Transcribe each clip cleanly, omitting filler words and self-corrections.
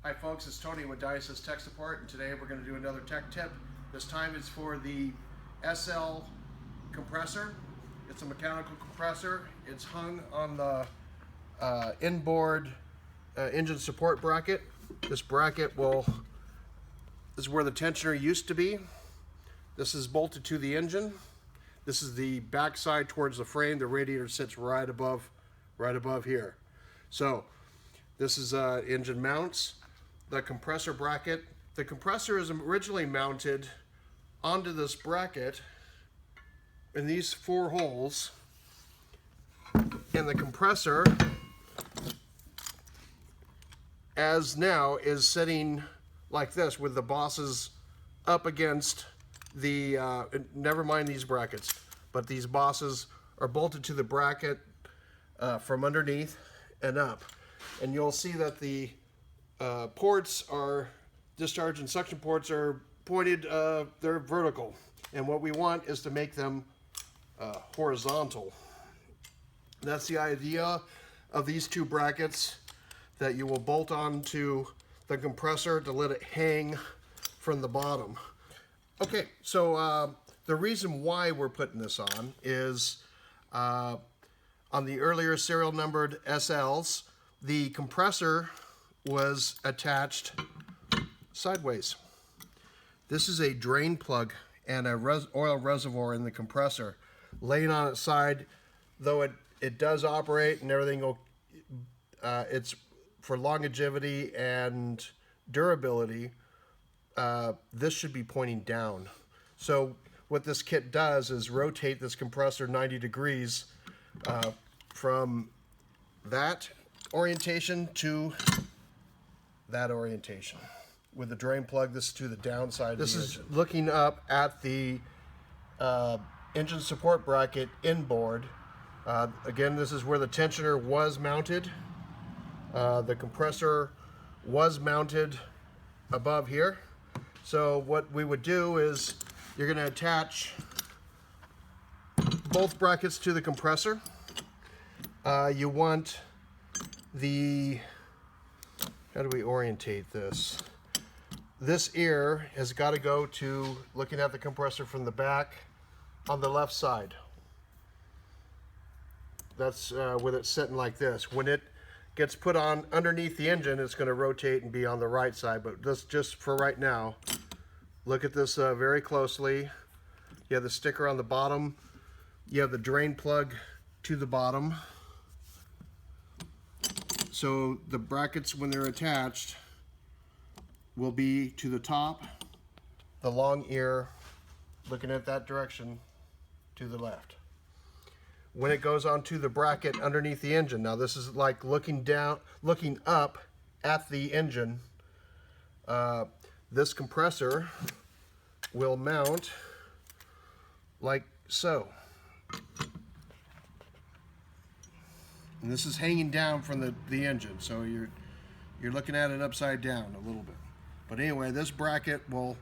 Hi folks, it's Tony with Dynasys Tech Support, and today we're going to do another tech tip. This time it's for the SL compressor. It's a mechanical compressor. It's hung on the inboard engine support bracket. This bracket is where the tensioner used to be. This is bolted to the engine. This is the back side towards the frame. The radiator sits right above here. So this is engine mounts. The compressor bracket. The compressor is originally mounted onto this bracket in these 4 holes, and the compressor as now is sitting like this with the bosses up against the never mind these brackets, but these bosses are bolted to the bracket from underneath and up, and you'll see that the ports are discharge and suction ports are pointed, they're vertical, and what we want is to make them horizontal. That's the idea of these 2 brackets that you will bolt onto the compressor to let it hang from the bottom. Okay, so the reason why we're putting this on is on the earlier serial numbered SLs, the compressor was attached sideways. This is a drain plug and a oil reservoir in the compressor. Laying on its side, though it does operate and everything, it's for longevity and durability, this should be pointing down. So what this kit does is rotate this compressor 90 degrees from that orientation to that orientation. With the drain plug, this is to the downside. This is looking up at the engine support bracket inboard. Again, this is where the tensioner was mounted. The compressor was mounted above here. So what we would do is you're going to attach both brackets to the compressor. You want the, how do we orientate this? This ear has got to go to looking at the compressor from the back on the left side. That's with it sitting like this. When it gets put on underneath the engine, it's going to rotate and be on the right side. But let's just for right now, look at this very closely. You have the sticker on the bottom. You have the drain plug to the bottom. So the brackets, when they're attached, will be to the top. The long ear looking at that direction to the left. When it goes onto the bracket underneath the engine, now this is like looking down, looking up at the engine. This compressor will mount like so. And this is hanging down from the engine, so you're looking at it upside down a little bit. But anyway, this bracket will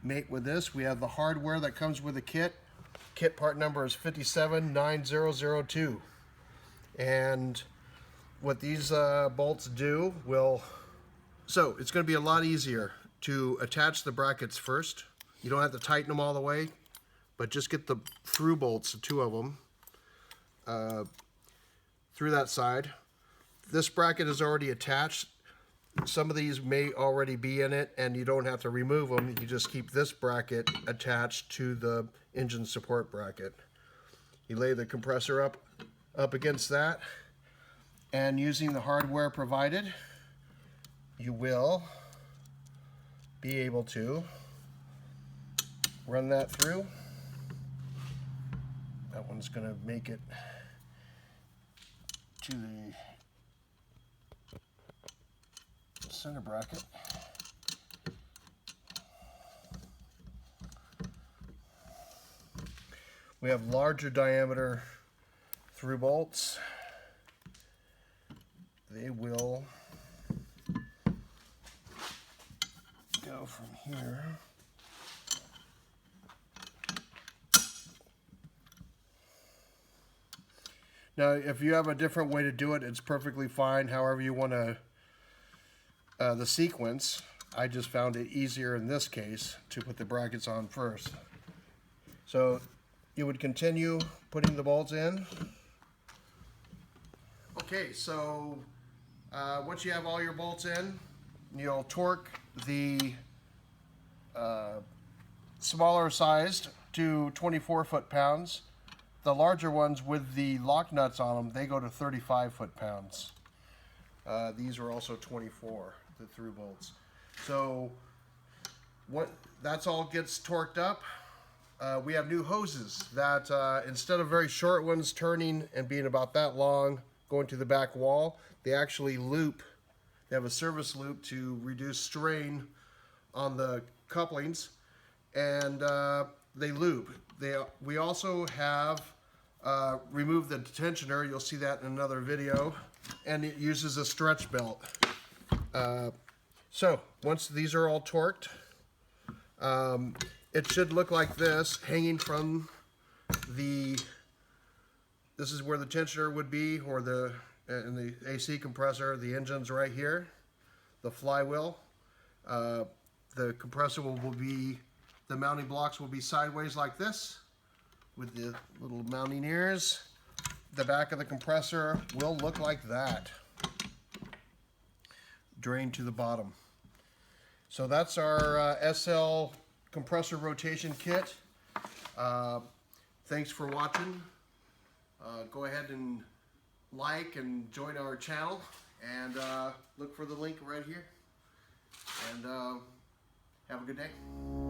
mate with this. We have the hardware that comes with the kit. Kit part number is 579002. And what these bolts do so it's going to be a lot easier to attach the brackets first. You don't have to tighten them all the way, but just get the through bolts, 2 of them, through that side. This bracket is already attached. Some of these may already be in it, and you don't have to remove them. You just keep this bracket attached to the engine support bracket. You lay the compressor up against that, and using the hardware provided, you will be able to run that through. That one's going to make it to the center bracket. We have larger diameter through bolts. They will go from here Now, if you have a different way to do it, it's perfectly fine. However you want to the sequence, I just found it easier in this case to put the brackets on first. So you would continue putting the bolts in. Okay, so once you have all your bolts in, you'll torque the smaller sized to 24 foot-pounds. The larger ones with the lock nuts on them, they go to 35 foot-pounds. These are also 24, the through bolts. So that's all gets torqued up. We have new hoses that instead of very short ones turning and being about that long, going to the back wall, they actually loop. They have a service loop to reduce strain on the couplings, and they loop. We also have removed the detentioner. You'll see that in another video, and it uses a stretch belt. So once these are all torqued, it should look like this, hanging from this is where the tensioner would be, or in the AC compressor, the engine's right here, the flywheel. The compressor will be, the mounting blocks will be sideways like this, with the little mounting ears. The back of the compressor will look like that, drain to the bottom. So that's our SL compressor rotation kit. Thanks for watching. Go ahead and like and join our channel, and look for the link right here, and have a good day.